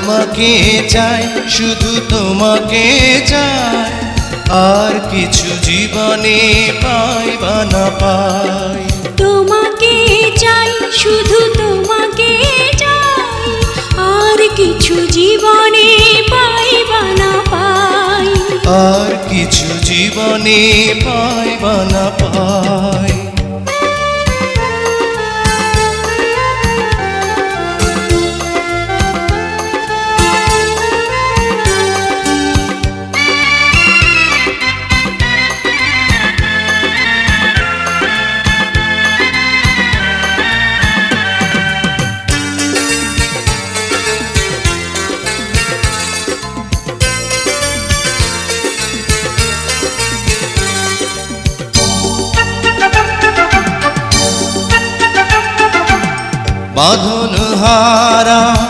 তোমাকে চাই, শুধু তোমাকে চাই, আর কিছু জীবনে পাই বা না পাই। তোমাকে চাই, শুধু তোমাকে চাই, আর কিছু জীবনে পাই বা না পাই। আর কিছু জীবনে পাই বা না পাই। বাঁধন হারা